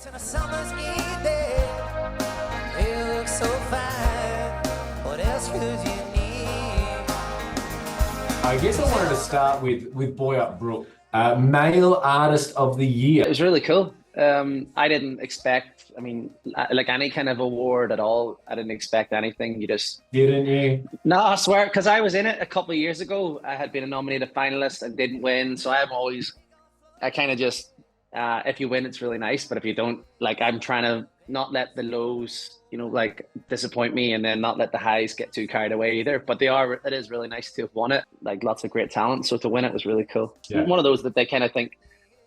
On a summer's evening, you look so fine. What else could you need? I guess I wanted to start with Boy Up Brook, Male Artist of the Year. It was really cool. I didn't expect, like any kind of award at all. I didn't expect anything. Didn't you? No, I swear, because I was in it a couple of years ago. I had been a nominated finalist and didn't win. So I kind of just, if you win, it's really nice. But if you don't, like, I'm trying to not let the lows, like disappoint me, and then not let the highs get too carried away either. But it is really nice to have won it. Like, lots of great talent. So to win it was really cool. Yeah. One of those that they kind of think,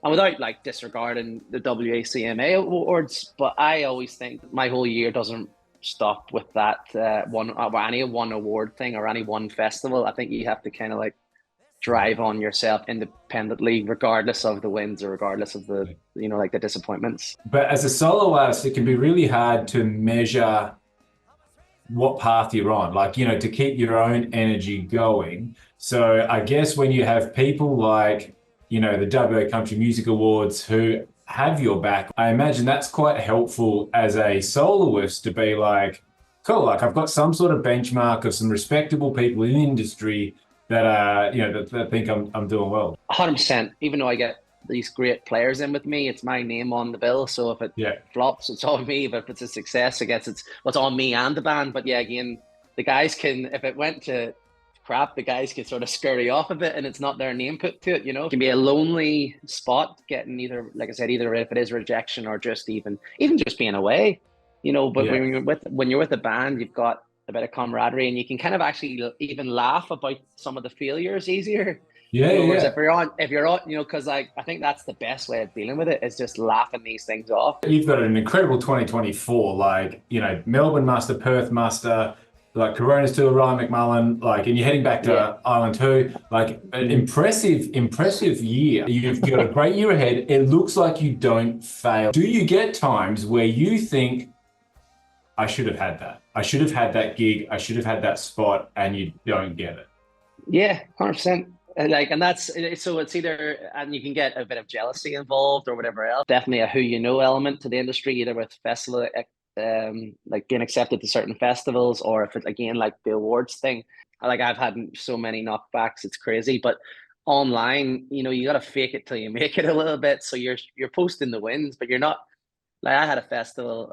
and without like disregarding the WACMA awards, but I always think my whole year doesn't stop with that any one award thing or any one festival. I think you have to kind of like drive on yourself independently, regardless of the wins or regardless of the like the disappointments. But as a solo artist, it can be really hard to measure what path you're on, like, to keep your own energy going. So I guess when you have people like, the WA Country Music Awards who have your back, I imagine that's quite helpful as a soloist to be like, cool, like I've got some sort of benchmark of some respectable people in the industry that that think I'm doing well. 100%. Even though I get these great players in with me, it's my name on the bill. So if it flops, it's on me. But if it's a success, I guess it's on me and the band. But yeah, again, the guys can, if it went to crap, the guys can sort of scurry off a bit and it's not their name put to it, It can be a lonely spot getting either, like I said, either if it is rejection or just even just being away, but when you're with a band, you've got a bit of camaraderie and you can kind of actually even laugh about some of the failures easier. Whereas if you're on, because I think that's the best way of dealing with it, is just laughing these things off. You've got an incredible 2024, like, Melbourne muster, Perth muster, like Coronas Tour, Ryan McMullen, like, and you're heading back to Ireland too. Like, an impressive year. You've got a great year ahead. It looks like you don't fail. Do you get times where you think, I should have had that. I should have had that gig. I should have had that spot, and you don't get it? Yeah, 100%. Like, and so it's either, and you can get a bit of jealousy involved or whatever else. Definitely a who you know element to the industry, either with festival, like getting accepted to certain festivals, or if it's again like the awards thing. Like, I've had so many knockbacks, it's crazy. But online, you got to fake it till you make it a little bit. So you're posting the wins, but you're not. Like,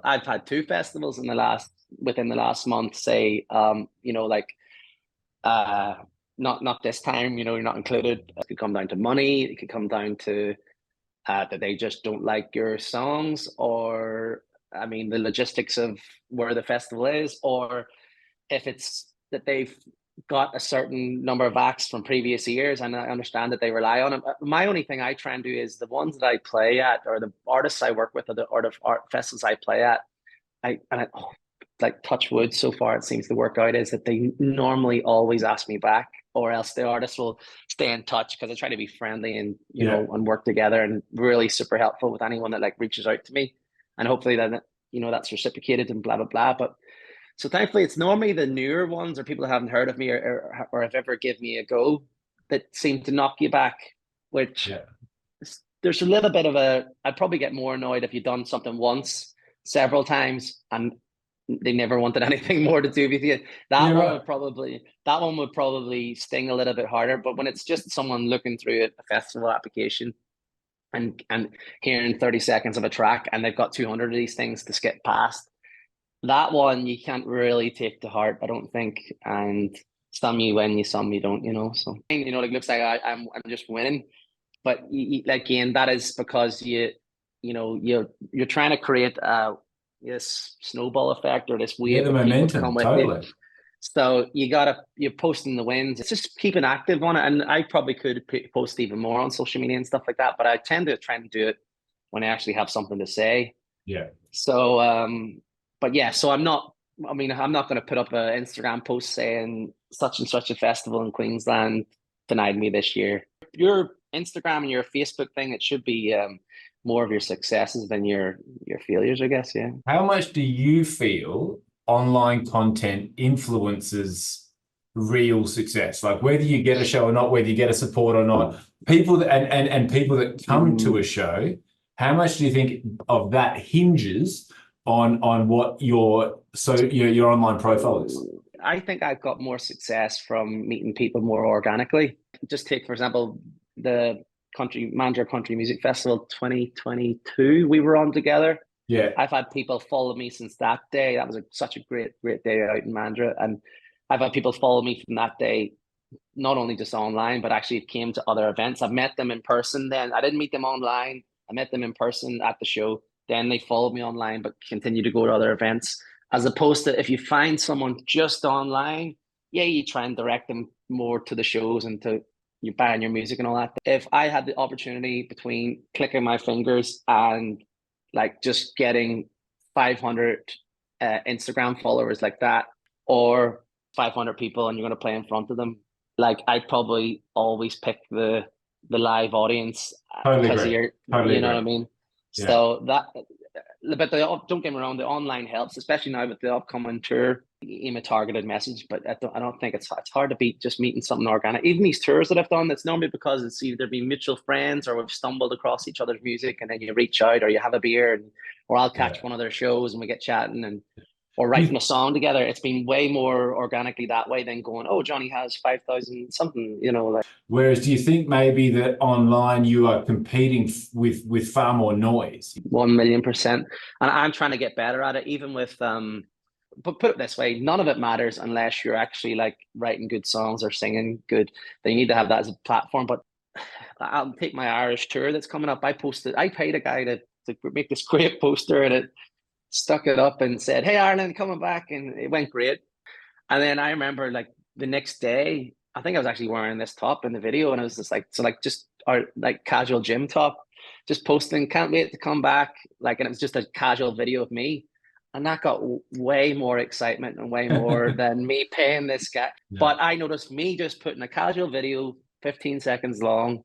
I've had 2 festivals within the last month, say, not this time, you're not included. It could come down to money. It could come down to that they just don't like your songs, or the logistics of where the festival is, or if it's that they've got a certain number of acts from previous years, and I understand that they rely on it. My only thing I try and do is the ones that I play at, or the artists I work with, or the art festivals I play at, like, touch wood, so far it seems to work out, is that they normally always ask me back, or else the artist will stay in touch, because I try to be friendly and and work together, and really super helpful with anyone that like reaches out to me, and hopefully that that's reciprocated and blah blah blah. But so thankfully it's normally the newer ones, or people that haven't heard of me or have ever given me a go, that seem to knock you back, which there's a little bit of I'd probably get more annoyed if you've done something once several times and they never wanted anything more to do with you. That one would probably sting a little bit harder. But when it's just someone looking through a festival application and hearing 30 seconds of a track, and they've got 200 of these things to skip past, that one you can't really take to heart, I don't think. And some you win, some you don't, So it looks like I'm just winning, but again, that is because you're trying to create this snowball effect, or this wave the momentum, totally. So you're posting the wins. It's just keeping active on it. And I probably could post even more on social media and stuff like that, but I tend to try and do it when I actually have something to say. Yeah. So, but yeah, so I'm not going to put up an Instagram post saying such and such a festival in Queensland denied me this year. Your Instagram and your Facebook thing, it should be more of your successes than your failures, I guess. Yeah. How much do you feel online content influences real success? Like, whether you get a show or not, whether you get a support or not, people that and people that come to a show, how much do you think of that hinges on what your online profile is? I think I've got more success from meeting people more organically. Just take, for example, the Manager Country Music Festival 2022 we were on together. Yeah. I've had people follow me since that day. That was such a great day out in Mandurah. And I've had people follow me from that day, not only just online, but actually came to other events. I've met them in person then. I didn't meet them online. I met them in person at the show. Then they followed me online, but continue to go to other events. As opposed to if you find someone just online, yeah, you try and direct them more to the shows and to you buying your music and all that. If I had the opportunity between clicking my fingers and like just getting 500 Instagram followers like that, or 500 people and you're going to play in front of them, like I'd probably always pick the live audience because you're, you know what I mean? Yeah. So that, but don't get me wrong, the online helps, especially now with the upcoming tour. Aim a targeted message, but I don't think it's hard to beat just meeting something organic. Even these tours that I've done, it's normally because it's either been mutual friends or we've stumbled across each other's music, and then you reach out or you have a beer, or I'll catch one of their shows and we get chatting and or writing a song together. It's been way more organically that way than going, oh, Jonny has 5,000 something, you know. Like. Whereas, do you think maybe that online you are competing with far more noise? 1,000,000%, and I'm trying to get better at it. Even with but put it this way, none of it matters unless you're actually like writing good songs or singing good. They need to have that as a platform. But I'll take my Irish tour that's coming up. I paid a guy to make this great poster, and it stuck it up and said, "Hey, Ireland, coming back," and it went great. And then I remember like the next day, I think I was actually wearing this top in the video, and it was just like, just our like casual gym top, just posting, can't wait to come back. Like, and it was just a casual video of me. And that got way more excitement and way more than me paying this guy. Yeah. But I noticed me just putting a casual video, 15 seconds long,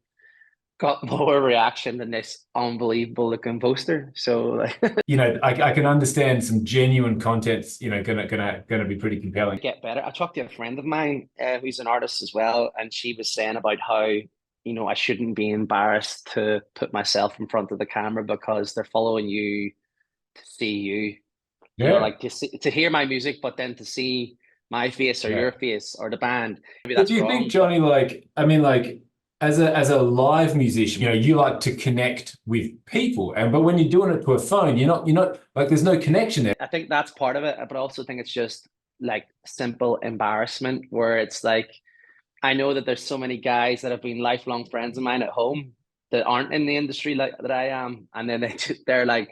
got more reaction than this unbelievable looking poster. So, you know, I can understand some genuine content's, you know, gonna be pretty compelling. Get better. I talked to a friend of mine who's an artist as well, and she was saying about how, you know, I shouldn't be embarrassed to put myself in front of the camera because they're following you to see you. You know, like to hear my music, but then to see my face or your face or the band. Maybe that's wrong. Do you think, Jonny, like, I mean, like, as a live musician, you know, you like to connect with people, but when you're doing it to a phone, you're not like, there's no connection there. I think that's part of it, but I also think it's just like simple embarrassment where it's like, I know that there's so many guys that have been lifelong friends of mine at home that aren't in the industry like that I am, and then they're like,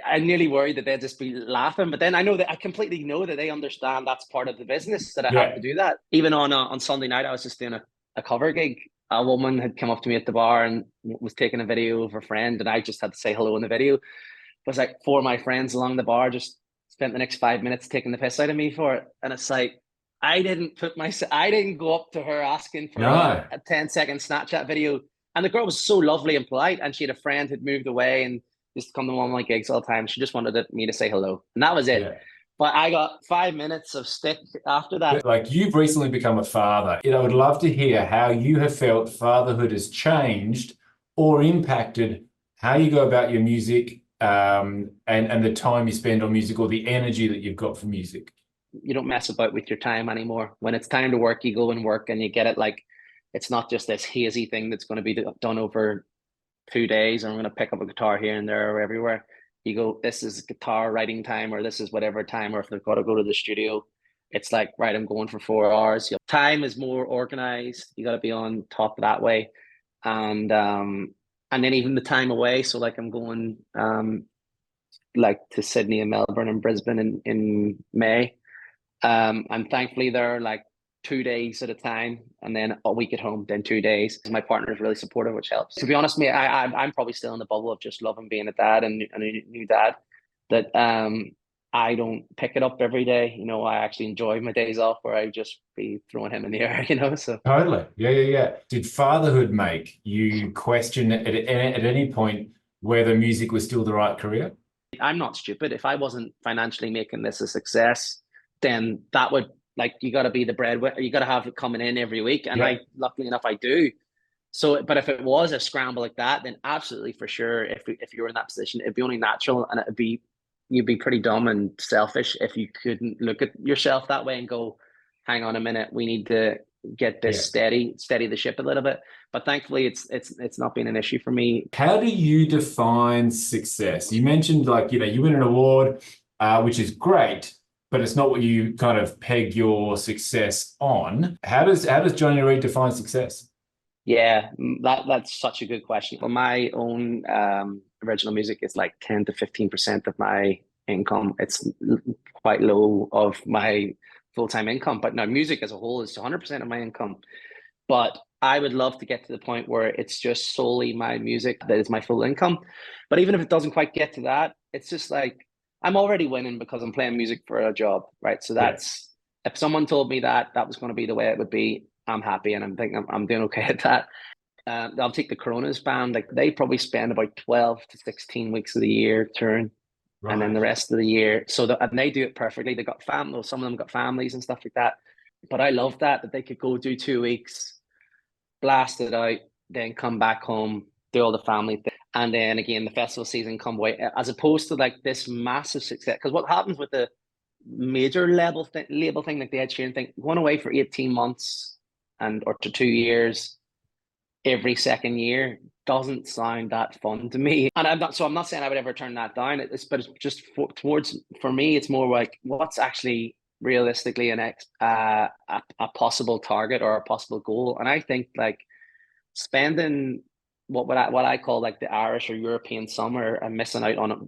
I'm nearly worried that they'll just be laughing, but then I completely know that they understand that's part of the business, that I have to do that. Even on Sunday night, I was just doing a cover gig. A woman had come up to me at the bar and was taking a video of her friend, and I just had to say hello in the video. It was like 4 of my friends along the bar just spent the next 5 minutes taking the piss out of me for it. And it's like, I didn't go up to her asking for a 10-second Snapchat video. And the girl was so lovely and polite, and she had a friend who'd moved away and used to come to one of my gigs all the time. She just wanted me to say hello, and that was it. Yeah. But I got 5 minutes of stick after that. Like, you've recently become a father. You know, I would love to hear how you have felt fatherhood has changed or impacted how you go about your music, and the time you spend on music, or the energy that you've got for music. You don't mess about with your time anymore. When it's time to work, you go and work, and you get it. Like, it's not just this hazy thing that's going to be done over 2 days, and I'm going to pick up a guitar here and there or everywhere. You go, this is guitar writing time, or this is whatever time, or if they've got to go to the studio, it's like, right, I'm going for 4 hours. Time is more organized. You got to be on top of that way. And then even the time away. So like, I'm going like to Sydney and Melbourne and Brisbane in May. And thankfully they're like 2 days at a time, and then a week at home, then 2 days. My partner is really supportive, which helps. To be honest with me, I'm probably still in the bubble of just loving being a dad and a new dad, that I don't pick it up every day. You know, I actually enjoy my days off where I just be throwing him in the air, you know, so. Totally. Yeah. Did fatherhood make you question at any point whether music was still the right career? I'm not stupid. If I wasn't financially making this a success, then that would, like, you got to be the breadwinner. You got to have it coming in every week. And luckily enough, I do. So, but if it was a scramble like that, then absolutely for sure, if you were in that position, it'd be only natural, and you'd be pretty dumb and selfish if you couldn't look at yourself that way and go, hang on a minute, we need to get this Yeah. steady the ship a little bit. But thankfully, it's not been an issue for me. How do you define success? You mentioned like, you win an award, which is great, but it's not what you kind of peg your success on. How does Jonny Reid define success? Yeah, that's such a good question. Well, my own original music is like 10 to 15% of my income. It's quite low of my full-time income, but now music as a whole is 100% of my income. But I would love to get to the point where it's just solely my music that is my full income. But even if it doesn't quite get to that, it's just like I'm already winning because I'm playing music for a job, right? So Yeah. that's, if someone told me that was going to be the way it would be, I'm happy, and I'm thinking I'm doing okay at that. I'll take the Coronas band. Like they probably spend about 12 to 16 weeks of the year touring, and then Right. the rest of the year. And they do it perfectly. They got families. Some of them got families and stuff like that. But I love that they could go do 2 weeks, blast it out, then come back home, do all the family thing, and then again the festival season come away, as opposed to like this massive success. Because what happens with the major label thing like the Ed Sheeran thing, going away for 18 months and or to 2 years every second year doesn't sound that fun to me. And I'm not saying I would ever turn that down. But it's just for me, it's more like what's actually realistically a possible target or a possible goal. And I think like spending what I call like the Irish or European summer and missing out on it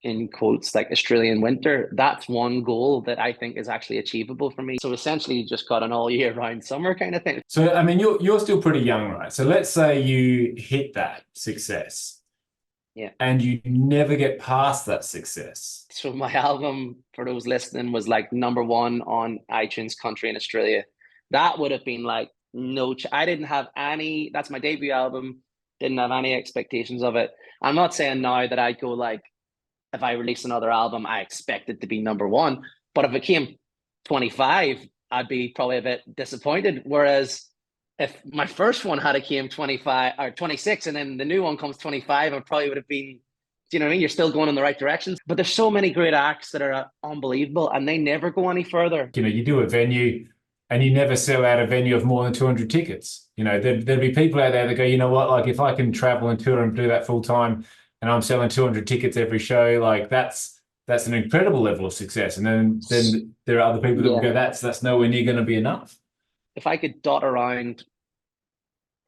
in quotes like Australian winter, that's one goal that I think is actually achievable for me. So essentially you just got an all year round summer kind of thing. So, I mean, you're still pretty young, right? So let's say you hit that success. Yeah. And you never get past that success. So my album, for those listening, was like #1 on iTunes country in Australia. That would have been like I didn't have any, that's my debut album, didn't have any expectations of it. I'm not saying now that I'd go like, if I release another album, I expect it to be #1. But if it came 25, I'd be probably a bit disappointed. Whereas if my first one had came 25 or 26 and then the new one comes 25, I probably would have been, do you know what I mean? You're still going in the right direction. But there's so many great acts that are unbelievable and they never go any further. You do a venue and you never sell out a venue of more than 200 tickets. There'd be people out there that go, you know what, like if I can travel and tour and do that full time and I'm selling 200 tickets every show, like that's an incredible level of success. And then there are other people that will go, that's nowhere near going to be enough. If I could dot around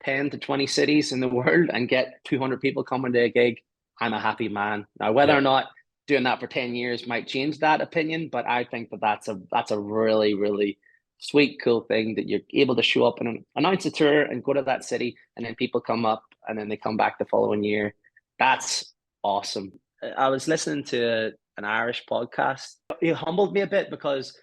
10 to 20 cities in the world and get 200 people coming to a gig, I'm a happy man. Now, whether or not doing that for 10 years might change that opinion, but I think that's a really, really sweet, cool thing that you're able to show up and announce a tour and go to that city, and then people come up and then they come back the following year. That's awesome. I was listening to an Irish podcast. It humbled me a bit because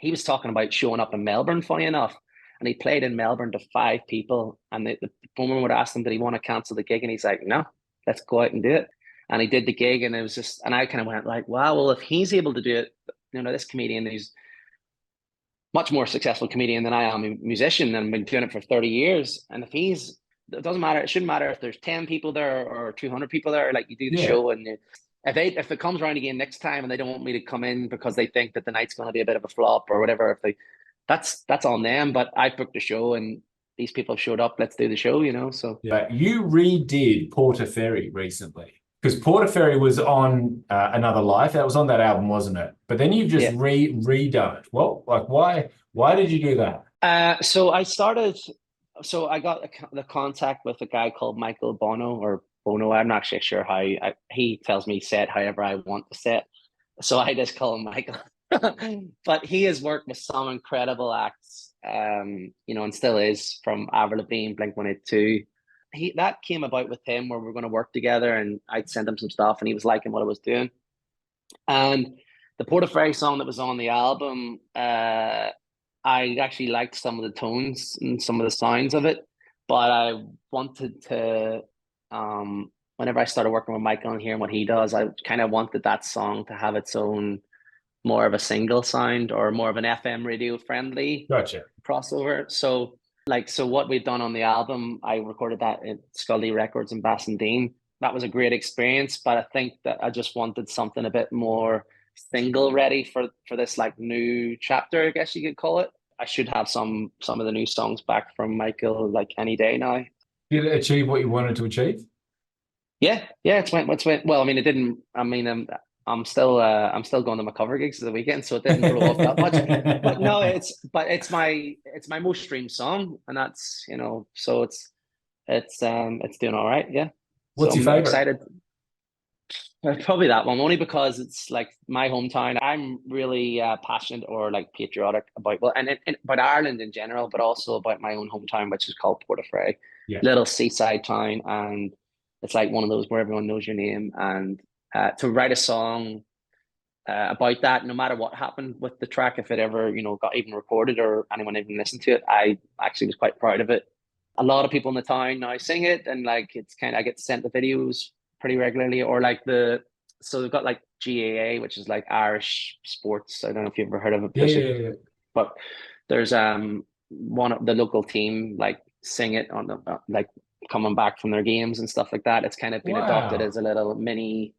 he was talking about showing up in Melbourne, funny enough. And he played in Melbourne to 5 people. And the woman would ask him, did he want to cancel the gig? And he's like, no, let's go out and do it. And he did the gig. And it was just, and I kind of went like, wow, well, if he's able to do it, this comedian, he's much more successful comedian than I am, a musician, and been doing it for 30 years. And it doesn't matter. It shouldn't matter if there's 10 people there or 200 people there. Like you do the show, and if it comes around again next time and they don't want me to come in because they think that the night's going to be a bit of a flop or whatever, that's on them. But I booked the show and these people showed up. Let's do the show, So you redid Portaferry recently because Portaferry was on Another Life. That was on that album, wasn't it? But then you've just redone it. Well, like why did you do that? So I got the contact with a guy called Michael Bono. I'm not actually sure how he tells me say it however I want to say it. So I just call him Michael. But he has worked with some incredible acts, and still is, from Avril Lavigne, Blink-182. That came about with him where we're going to work together, and I'd send him some stuff and he was liking what I was doing. And the Portaferry song that was on the album, I actually liked some of the tones and some of the sounds of it, but I wanted to, whenever I started working with Michael and hearing what he does, I kind of wanted that song to have its own, more of a single sound or more of an FM radio friendly crossover. So Like, so what we've done on the album, I recorded that at Scully Records in Bassendean. That was a great experience, but I think that I just wanted something a bit more single ready for this like new chapter, I guess you could call it. I should have some of the new songs back from Michael like any day now. Did it achieve what you wanted to achieve? Yeah, it's went well. I mean, it didn't. I mean, I'm still going to my cover gigs of the weekend, so it didn't blow off that much. But no, it's my most streamed song, and that's, you know, so it's doing all right. Yeah, so What's your I'm favorite? excited. Probably that one, only because it's like my hometown. I'm really passionate or like patriotic about, well, and about Ireland in general, but also about my own hometown, which is called Portaferry, Yeah. little seaside town, and it's like one of those where everyone knows your name. And to write a song about that, no matter what happened with the track, if it ever, you know, got even recorded or anyone even listened to it, I actually was quite proud of it. A lot of people in the town now sing it, and like it's kind of, I get sent the videos pretty regularly, or like so they've got like GAA, which is like Irish sports. I don't know if you've ever heard of it. Yeah. But there's one of the local team like sing it on the like coming back from their games and stuff like that. It's kind of been adopted Wow. as a little mini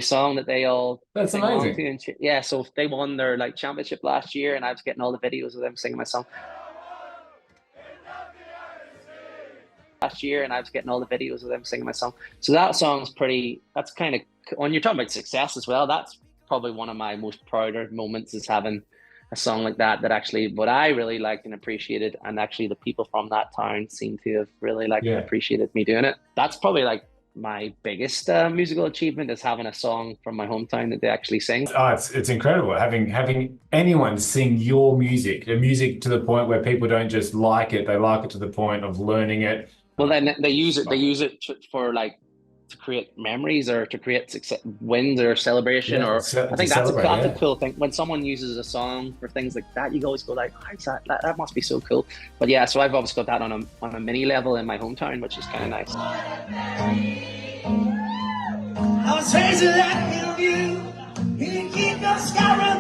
song that they all That's sing along amazing. to. And yeah, so they won their like championship last year, and I was getting all the videos of them singing my song last year, and I was getting all the videos of them singing my song. So that song's pretty. That's kind of, when you're talking about success as well, that's probably one of my most prouder moments, is having a song like that actually what I really liked and appreciated, and actually the people from that town seem to have really liked and appreciated me doing it. That's probably like my biggest musical achievement, is having a song from my hometown that they actually sing. Oh, it's incredible having anyone sing your music, the music to the point where people don't just like it, they like it to the point of learning it. Well, then they use it for like to create memories or to create success, wins or celebration, or I think that's a cool thing. When someone uses a song for things like that, you always go like, oh, that must be so cool. But yeah, so I've always got that on a mini level in my hometown, which is kind of nice. I was raised like you, you keep no scar